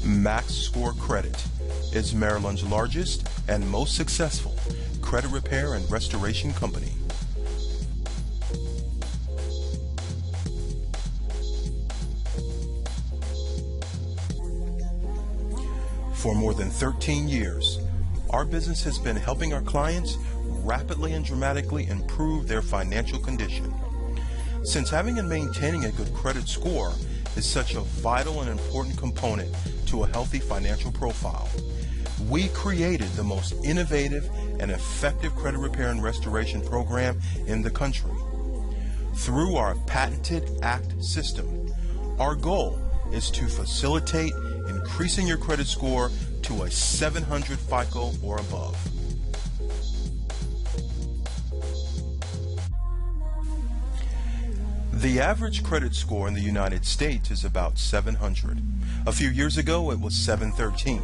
Max Score Credit is Maryland's largest and most successful credit repair and restoration company. For more than 13 years, our business has been helping our clients rapidly and dramatically improve their financial condition. Since having and maintaining a good credit score is such a vital and important component to a healthy financial profile, we created the most innovative and effective credit repair and restoration program in the country. Through our patented ACT system, our goal is to facilitate increasing your credit score to a 700 FICO or above. The average credit score in the United States is about 700. A few years ago, it was 713.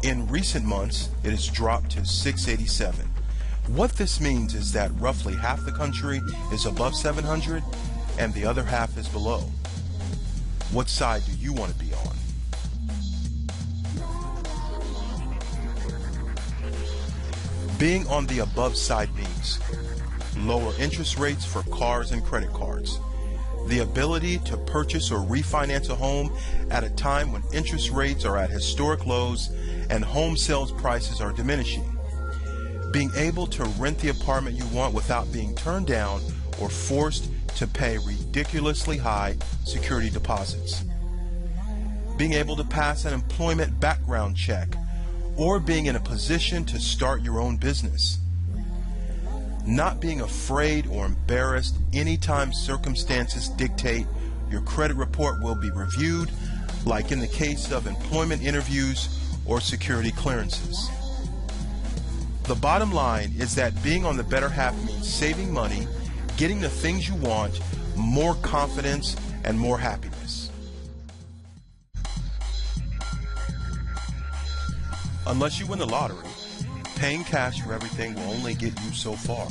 In recent months, it has dropped to 687. What this means is that roughly half the country is above 700 and the other half is below. What side do you want to be on? Being on the above side means lower interest rates for cars and credit cards, the ability to purchase or refinance a home at a time when interest rates are at historic lows and home sales prices are diminishing, being able to rent the apartment you want without being turned down or forced to pay ridiculously high security deposits, being able to pass an employment background check, or being in a position to start your own business, not being afraid or embarrassed anytime circumstances dictate your credit report will be reviewed, like in the case of employment interviews or security clearances. The bottom line is that being on the better half means saving money, getting the things you want, more confidence, and more happiness. Unless you win the lottery, paying cash for everything will only get you so far.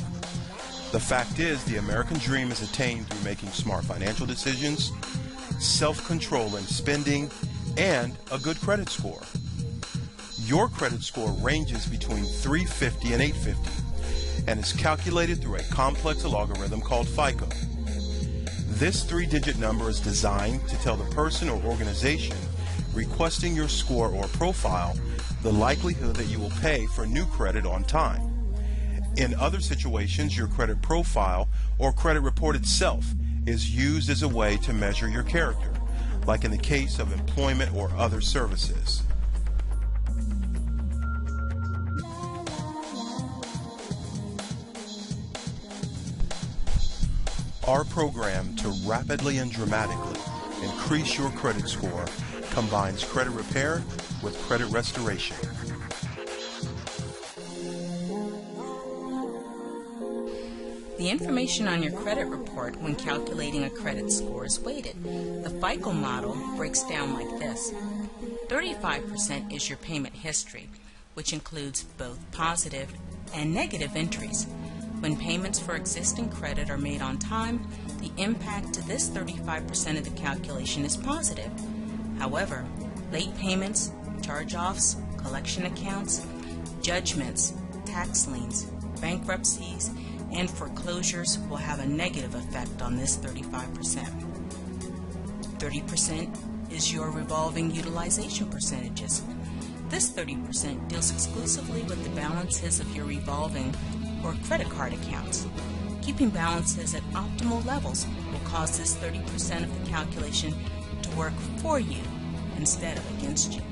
The fact is, the American dream is attained through making smart financial decisions, self-control in spending, and a good credit score. Your credit score ranges between 350 and 850 and is calculated through a complex logarithm called FICO. This three-digit number is designed to tell the person or organization requesting your score or profile the likelihood that you will pay for new credit on time. In other situations, your credit profile or credit report itself is used as a way to measure your character, like in the case of employment or other services. Our program to rapidly and dramatically increase your credit score combines credit repair with credit restoration. The information on your credit report when calculating a credit score is weighted. The FICO model breaks down like this. 35% is your payment history, which includes both positive and negative entries. When payments for existing credit are made on time, the impact to this 35% of the calculation is positive. However, late payments, charge-offs, collection accounts, judgments, tax liens, bankruptcies, and foreclosures will have a negative effect on this 35%. 30% is your revolving utilization percentages. This 30% deals exclusively with the balances of your revolving or credit card accounts. Keeping balances at optimal levels will cause this 30% of the calculation to work for you instead of against you.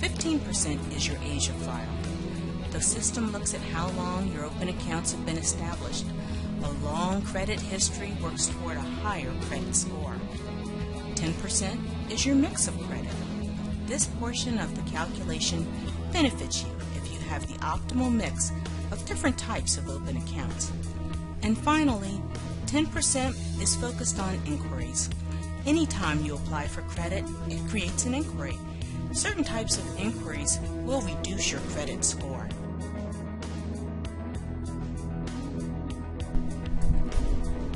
15% is your age of file. The system looks at how long your open accounts have been established. A long credit history works toward a higher credit score. 10% is your mix of credit. This portion of the calculation benefits you if you have the optimal mix of different types of open accounts. And finally, 10% is focused on inquiries. Anytime you apply for credit, it creates an inquiry. Certain types of inquiries will reduce your credit score.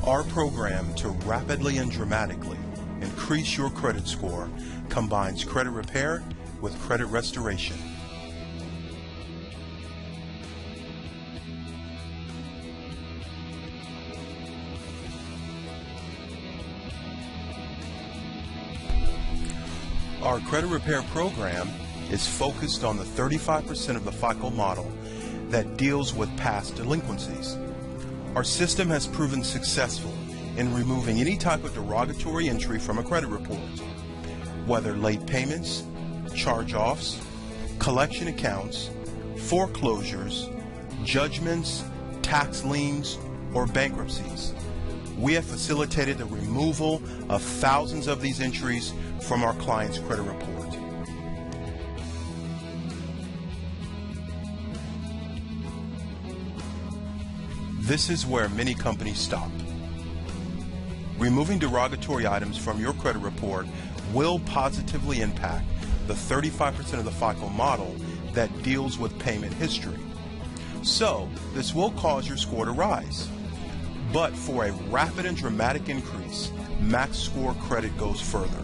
Our program to rapidly and dramatically increase increase your credit score combines credit repair with credit restoration. Our credit repair program is focused on the 35% of the FICO model that deals with past delinquencies. Our system has proven successful in removing any type of derogatory entry from a credit report, whether late payments, charge-offs, collection accounts, foreclosures, judgments, tax liens, or bankruptcies. We have facilitated the removal of thousands of these entries from our clients' credit report. This is where many companies stop. Removing derogatory items from your credit report will positively impact the 35% of the FICO model that deals with payment history. So, this will cause your score to rise. But for a rapid and dramatic increase, Max Score Credit goes further.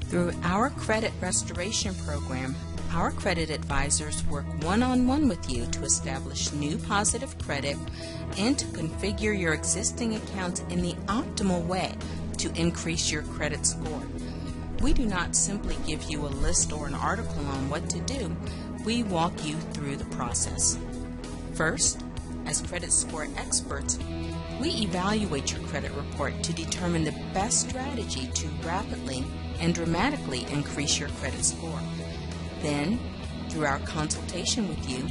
Through our credit restoration program, our credit advisors work one-on-one with you to establish new positive credit and to configure your existing accounts in the optimal way to increase your credit score. We do not simply give you a list or an article on what to do. We walk you through the process. First, as credit score experts, we evaluate your credit report to determine the best strategy to rapidly and dramatically increase your credit score. Then, through our consultation with you,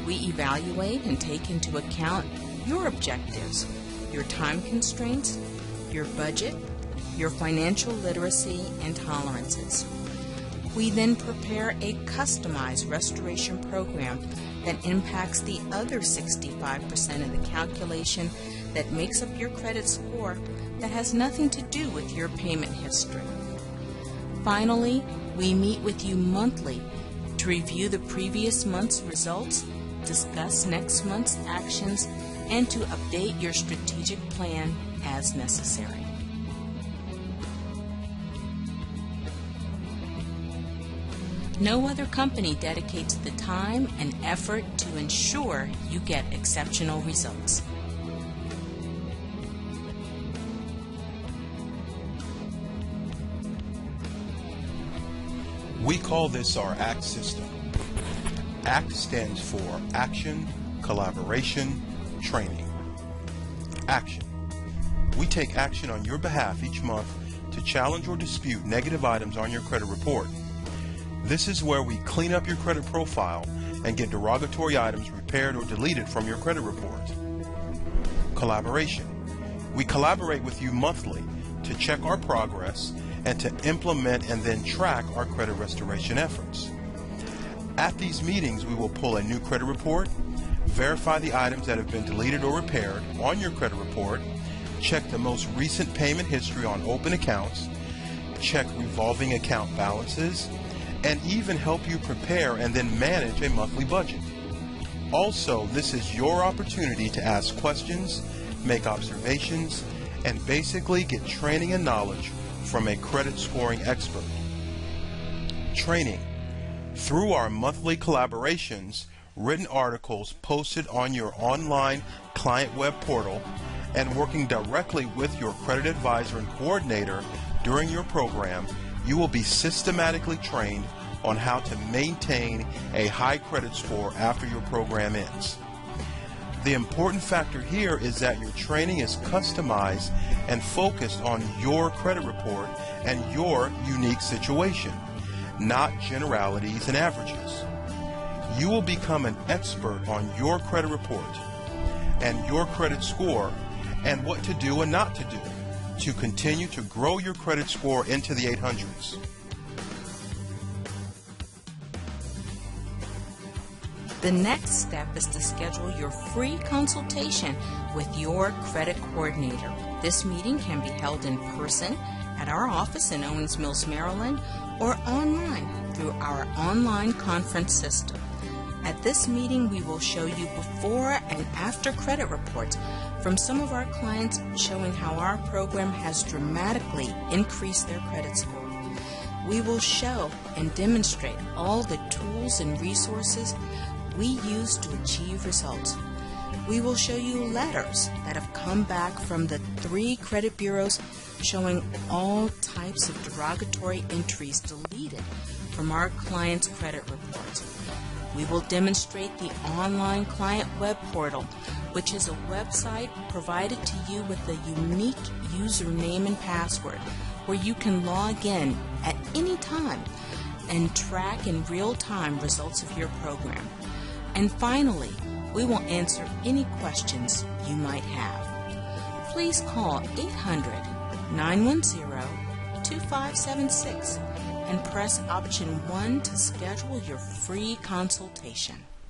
we evaluate and take into account your objectives, your time constraints, your budget, your financial literacy and tolerances. We then prepare a customized restoration program that impacts the other 65% of the calculation that makes up your credit score that has nothing to do with your payment history. Finally, we meet with you monthly to review the previous month's results, discuss next month's actions, and to update your strategic plan as necessary. No other company dedicates the time and effort to ensure you get exceptional results. We call this our ACT system. ACT stands for Action, Collaboration, Training. Action. We take action on your behalf each month to challenge or dispute negative items on your credit report. This is where we clean up your credit profile and get derogatory items repaired or deleted from your credit report. Collaboration. We collaborate with you monthly to check our progress and to implement and then track our credit restoration efforts. At these meetings, we will pull a new credit report, verify the items that have been deleted or repaired on your credit report, check the most recent payment history on open accounts, check revolving account balances, and even help you prepare and then manage a monthly budget. Also, this is your opportunity to ask questions, make observations, and basically get training and knowledge from a credit scoring expert. Training. Through our monthly collaborations, written articles posted on your online client web portal, and working directly with your credit advisor and coordinator during your program, you will be systematically trained on how to maintain a high credit score after your program ends. The important factor here is that your training is customized and focused on your credit report and your unique situation, not generalities and averages. You will become an expert on your credit report and your credit score and what to do and not to do to continue to grow your credit score into the 800s. The next step is to schedule your free consultation with your credit coordinator. This meeting can be held in person at our office in Owings Mills, Maryland, or online through our online conference system. At this meeting, we will show you before and after credit reports from some of our clients showing how our program has dramatically increased their credit score. We will show and demonstrate all the tools and resources we use to achieve results. We will show you letters that have come back from the 3 credit bureaus showing all types of derogatory entries deleted from our clients' credit reports. We will demonstrate the online client web portal, which is a website provided to you with a unique username and password where you can log in at any time and track in real time results of your program. And finally, we will answer any questions you might have. Please call 800-910-2576 and press option 1 to schedule your free consultation.